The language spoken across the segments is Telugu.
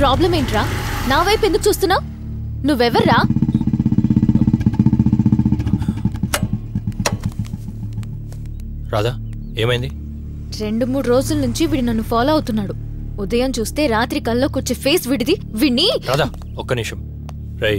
ప్రాబ్లం ఏంట్రా? నా వైపు ఎందుకు చూస్తున్నావు? నువ్వెవర్రా? రాధా, ఏమైంది? 2-3 రోజుల నుంచి వీడు నన్ను ఫాలో అవుతున్నాడు. ఉదయం చూస్తే రాత్రి కల్లోకొచ్చే ఫేస్ విడిది. విని రాధా, ఒక్క నిమిషం. రై,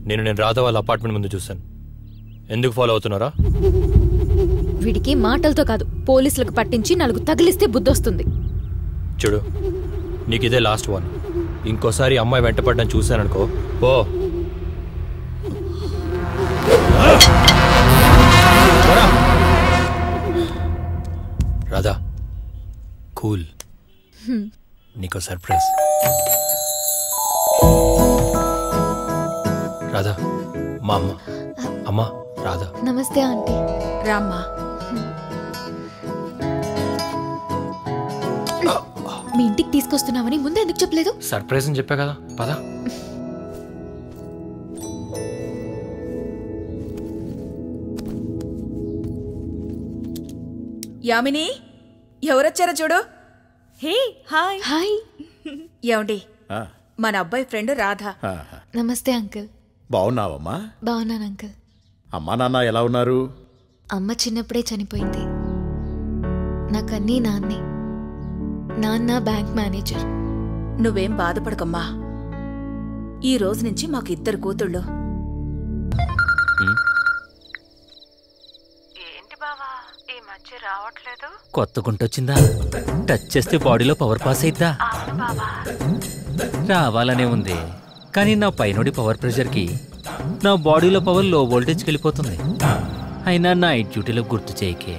నేను రాధా వాళ్ళ అపార్ట్మెంట్ ముందు చూశాను. ఎందుకు ఫాలో అవుతున్నారా? వీడికి మాటలతో కాదు, పోలీసులకు పట్టించి 4 తగిలిస్తే బుద్ధొస్తుంది. చూడు, నీకు ఇదే లాస్ట్ వన్. ఇంకోసారి అమ్మాయి వెంటపడ్డం చూశాననుకో, పో. రాధా, కూల్. నీకో సర్ప్రైజ్. రాధా, మా అమ్మ రాధా. నమస్తే ఆంటీ. రామ్మా. మీ ఇంటికి తీసుకొస్తున్నామని ముందే ఎందుకు చెప్పలేదు? సర్ప్రైజ్ అని చెప్పా కదా, పదా. యామిని, ఎవరొచ్చారో చూడు. హే, హాయ్. హాయ్. ఏమండి, మన అబ్బాయి ఫ్రెండ్ రాధ. నమస్తే అంకుల్. బాగున్నావమ్మా? బాగున్నాను అంకుల్. అమ్మా నాన్న ఎలా ఉన్నారు? అమ్మ చిన్నప్పుడే చనిపోయింది. నాకన్నీ నాన్నే. నాన్న బ్యాంక్ మేనేజర్. నువ్వేం బాధపడకమ్మా. ఈ రోజు నుంచి మాకు 2 కూతుళ్ళు. ఏంటి బావా ఈ మధ్య రావట్లేదు? కొత్త గుంటొచ్చిందా? టచ్ చేస్తే బాడీలో పవర్ పాస్ అయిద్దా? రావాలనే ఉంది, కానీ నా పైనుడి పవర్ ప్రెషర్కి నా బాడీలో పవర్ లో వోల్టేజ్కి వెళ్ళిపోతుంది. అయినా నైట్ డ్యూటీలో గుర్తు చేయకే.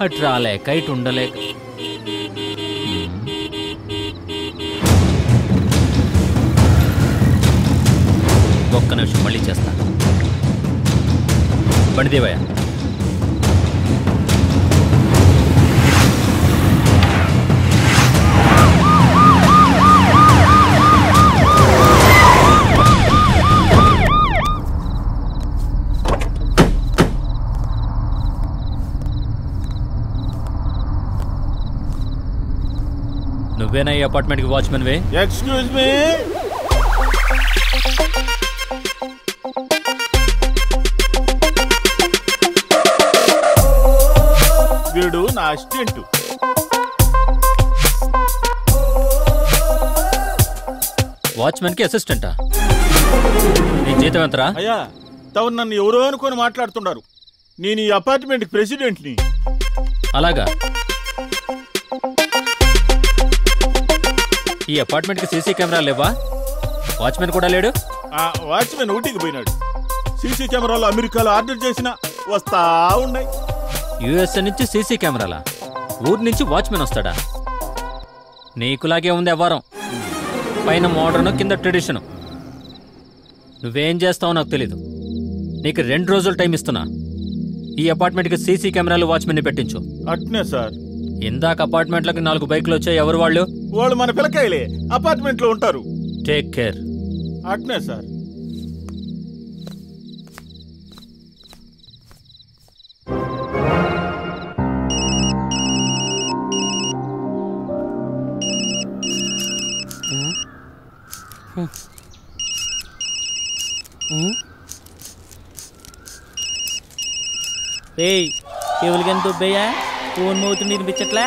అటు రాలేక ఇటు ఉండలేక. ఒక్క నిమిషం, మళ్ళీ చేస్తా. బండిదేవయ్య, నువ్వేనా ఈ అపార్ట్మెంట్కి వాచ్మెన్ వే? Excuse me. వీడు నా అసిస్టెంట్. వాచ్మెన్ కి అసిస్టెంటా? నీ జీతం ఎంతరా? అయ్యా, తను నన్ను ఎవరో అనుకొని మాట్లాడుతున్నారు. నేను ఈ అపార్ట్మెంట్ ప్రెసిడెంట్ని. అలాగా? ఈ అపార్ట్మెంట్ కి సీసీ కెమెరా లేవా? వాచ్మెన్ కూడా లేడు? వాచ్మెన్ ఊటీకి పోయినాడు. సీసీ కెమెరాలు అమెరికాలో ఆర్డర్ చేసినా వస్తా ఉన్నాయి. యుఎస్ఏ నుంచి సీసీ కెమెరాలా? ఊరి నుంచి వాచ్మెన్ వస్తాడా? నీకులాగే ఉంది వ్యవహారం. పైన మోడర్న్, కింద ట్రెడిషను. నువ్వేం చేస్తావో నాకు తెలీదు. నీకు 2 రోజులు టైం ఇస్తున్నా. ఈ అపార్ట్మెంట్కి సీసీ కెమెరాలు వాచ్మెన్ని పెట్టించు. అట్నే సార్. ఇందాక అపార్ట్మెంట్లకు 4 బైకులు వచ్చాయి. ఎవరు వాళ్ళు? వాళ్ళు మన పిల్లకాయలే, అపార్ట్మెంట్ లో ఉంటారు. Take care. అట్నే సార్. చెవులకి దుబ్బయ్యా? ఫోన్ మోగుతుండి వినిపించట్లా?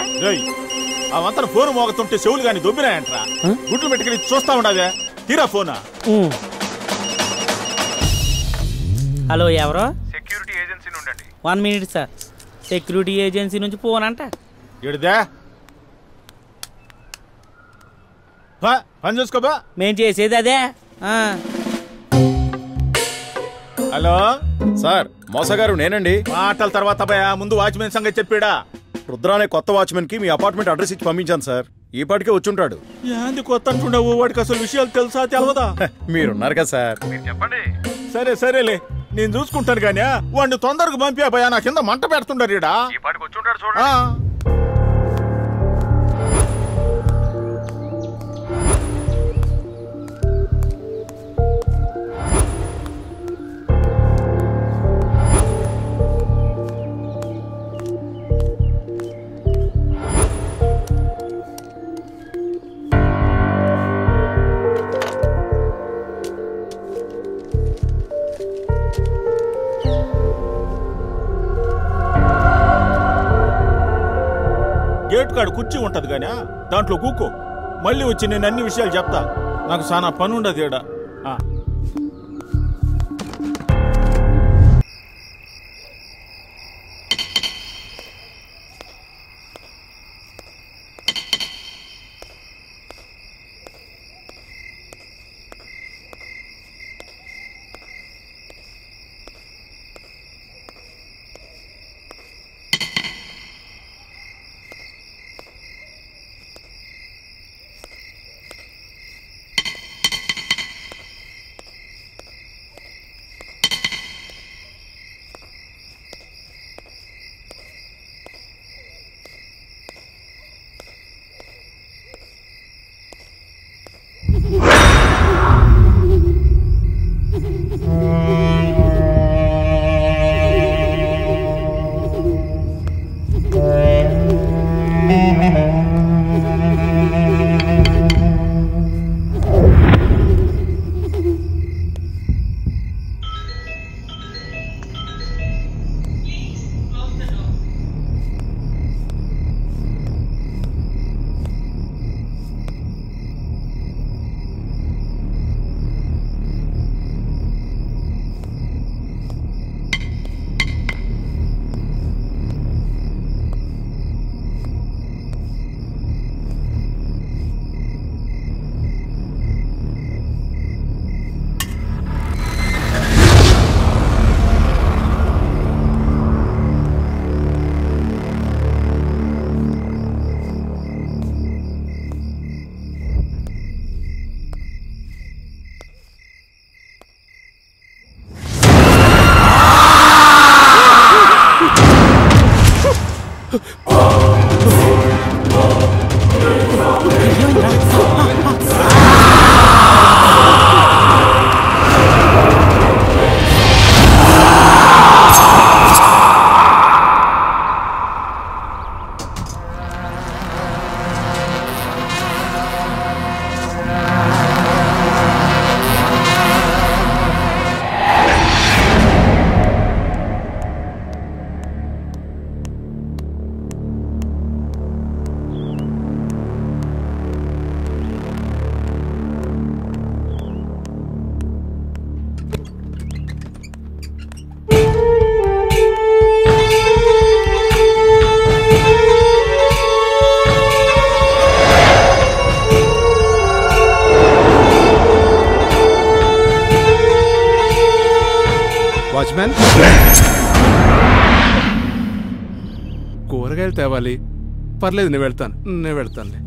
అవంతా ఫోన్ మోగుతుంటే చెవులు గాని దొబ్బినాయంట్రా. గుడ్లు పెట్టుకుని చూస్తా ఉండదే. తీరా ఫోనా? హలో, ఎవరో? సెక్యూరిటీ ఏజెన్సీ నుండి. 1 మినిట్ సార్. సెక్యూరిటీ ఏజెన్సీ నుంచి ఫోన్ అంట. ఎడుదా పని చూసుకోబా. మేం చేసేది అదే. హలో సార్, మోసగారు నేనండి. మాటల తర్వాత భయ, ముందు వాచ్మెన్ సంగతి చెప్పాడా? రుద్రానే కొత్త వాచ్మెన్ కి మీ అపార్ట్మెంట్ అడ్రస్ ఇచ్చి పంపించాను సార్. ఈ పాటికే వచ్చుంటాడు. ఏంది కొత్త అంటుండవు? వాడికి అసలు విషయాలు తెలుసా తెలవదా? మీరున్నారు కదా సార్. చెప్పండి. సరే సరేలే, నేను చూసుకుంటాను కానీ వాడిని తొందరగా పంపా భయ. నా కింద మంట పెడుతుంటారు ఈడ. ఈ పాటికి వచ్చుంటాడు చూడండి. గేట్ కాడ కుర్చీ ఉంటది గానీ దాంట్లో కూకో. మళ్ళీ వచ్చి నేను అన్ని విషయాలు చెప్తా. నాకు చాలా పని ఉండదు ఈడ. వాచ్మెన్, కూరగాయలు తేవాలి. పర్లేదు, నేను వెళ్తానులే.